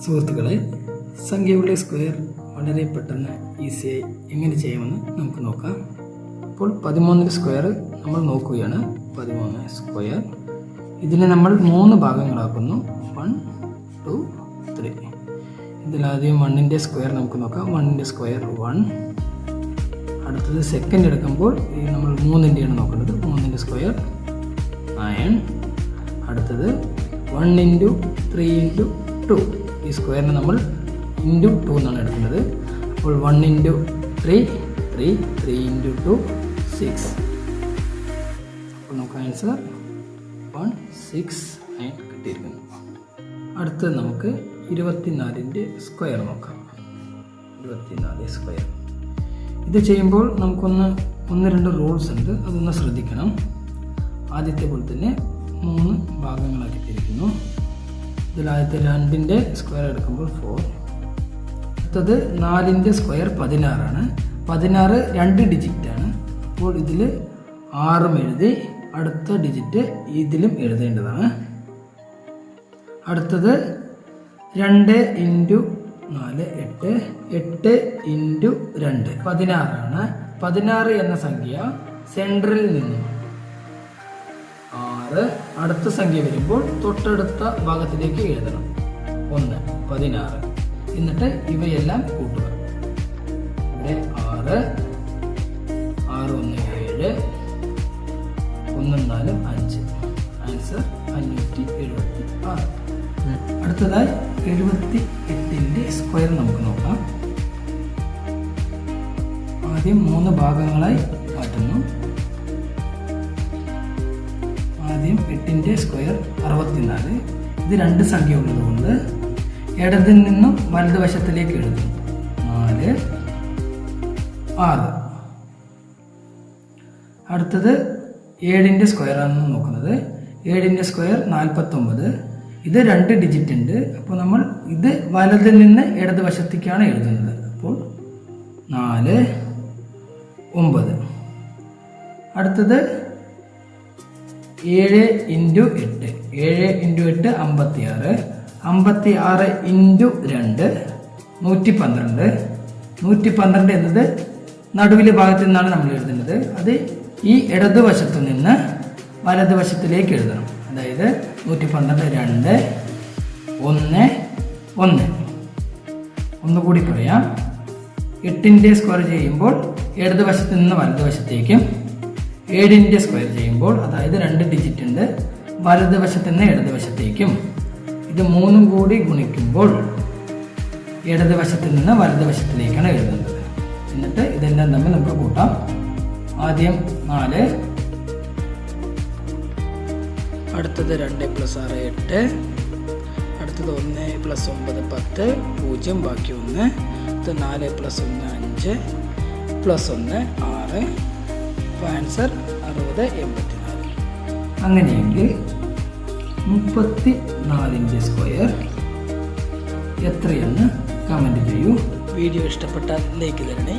സുഹൃത്തുക്കളെ, സംഖ്യകളുടെ സ്ക്വയർ വളരെ പെട്ടെന്ന് ഈസിയായി എങ്ങനെ ചെയ്യാമെന്ന് നമുക്ക് നോക്കാം. അപ്പോൾ 13 സ്ക്വയർ നമ്മൾ നോക്കുകയാണ്. 13 സ്ക്വയർ ഇതിനെ നമ്മൾ 3 ഭാഗങ്ങളാക്കുന്നു. 1, 2, 3. ഇതിലാദ്യം 1ൻ്റെ സ്ക്വയർ നമുക്ക് നോക്കാം. 1ൻ്റെ സ്ക്വയർ 1. അടുത്തത് സെക്കൻഡ് എടുക്കുമ്പോൾ നമ്മൾ 3ൻ്റെയാണ് നോക്കേണ്ടത്. 3ൻ്റെ സ്ക്വയർ 9. അടുത്തത് 1 × 3 × 2. ഈ സ്ക്വയറിനെ നമ്മൾ ഇൻറ്റു 2 എന്നാണ് എടുക്കുന്നത്. അപ്പോൾ 1 × 3 3 3 × 2 6. അപ്പോൾ നമുക്ക് ആൻസർ 169 കിട്ടിയിരിക്കുന്നു. അടുത്തത് നമുക്ക് 24ൻ്റെ സ്ക്വയർ നോക്കാം. 24 സ്ക്വയർ ഇത് ചെയ്യുമ്പോൾ നമുക്കൊന്ന് 1-2 റൂൾസ് ഉണ്ട്, അതൊന്ന് ശ്രദ്ധിക്കണം. ആദ്യത്തെ പോലെ തന്നെ 3 ഭാഗങ്ങളാക്കി തിരിക്കുന്നു. ഇതിലാദ്യത്തെ 2ൻ്റെ സ്ക്വയർ എടുക്കുമ്പോൾ 4. അടുത്തത് 4ൻ്റെ സ്ക്വയർ 16 ആണ്. 16 2 ഡിജിറ്റാണ്. അപ്പോൾ ഇതിൽ 6 എഴുതി അടുത്ത ഡിജിറ്റ് ഇതിലും എഴുതേണ്ടതാണ്. അടുത്തത് 2 × 4 8 8 × 2 16 ആണ്. 16 എന്ന സംഖ്യ സെൻട്രലിൽ നിന്നും 6 അടുത്ത സംഖ്യ വരുമ്പോൾ തൊട്ടടുത്ത ഭാഗത്തിലേക്ക് എഴുതണം. 1 16. എന്നിട്ട് ഇവയെല്ലാം കൂട്ടുക. ഇവിടെ 6 6 1 7 1 4 5. ആൻസർ 576. അടുത്തതായി 78ൻ്റെ സ്ക്വയർ നമുക്ക് നോക്കാം. ആദ്യം 3 ഭാഗങ്ങളായി മാറ്റുന്നു. ആദ്യം 8ൻ്റെ സ്ക്വയർ 64. ഇത് 2 സംഖ്യ ഉള്ളതുകൊണ്ട് ഇടതിൽ നിന്നും വലതുവശത്തിലേക്ക് എഴുതുന്നു. 4 6. അടുത്തത് 7ൻ്റെ സ്ക്വയർ ആണ് നോക്കുന്നത്. 7ൻ്റെ സ്ക്വയർ 49. ഇത് 2 ഡിജിറ്റ് ഉണ്ട്. അപ്പോൾ നമ്മൾ ഇത് വലതിൽ നിന്ന് ഇടതുവശത്തേക്കാണ് എഴുതുന്നത്. അപ്പോൾ 4 9. അടുത്തത് 7 × 8 7 × 8 56. 56 × 2 112. 112 എന്നത് നടുവിലെ ഭാഗത്തു നിന്നാണ് നമ്മൾ എഴുതുന്നത്. അത് ഈ ഇടതുവശത്തു നിന്ന് വലതുവശത്തിലേക്ക് എഴുതണം. അതായത് 112 2 1 1. ഒന്നുകൂടി പറയാം. 8ൻ്റെ സ്ക്വയർ ചെയ്യുമ്പോൾ ഇടതുവശത്ത് നിന്ന് വലതുവശത്തേക്കും 7ൻ്റെ സ്ക്വയർ ചെയ്യുമ്പോൾ അതായത് 2 ഡിജിറ്റ് ഉണ്ട്, വലതുവശത്ത് നിന്ന് ഇടതുവശത്തേക്കും. ഇത് 3 കൂടി ഗുണിക്കുമ്പോൾ ഇടതുവശത്ത് നിന്ന് വലതുവശത്തിലേക്കാണ് എഴുതുന്നത്. എന്നിട്ട് ഇതെല്ലാം തമ്മിൽ നമുക്ക് കൂട്ടാം. ആദ്യം 4. അടുത്തത് 2 + 6 8. അടുത്തത് 1 + 9 10 0 ബാക്കി 1. അടുത്തത് 4 + 1 5 + 1 6. ആൻസർ 60 84. അങ്ങനെയെങ്കിൽ 34ൻ്റെ സ്ക്വയർ എത്രയെന്ന് കമൻറ്റ് ചെയ്യൂ. വീഡിയോ ഇഷ്ടപ്പെട്ടാൽ ലൈക്ക് തരണേ.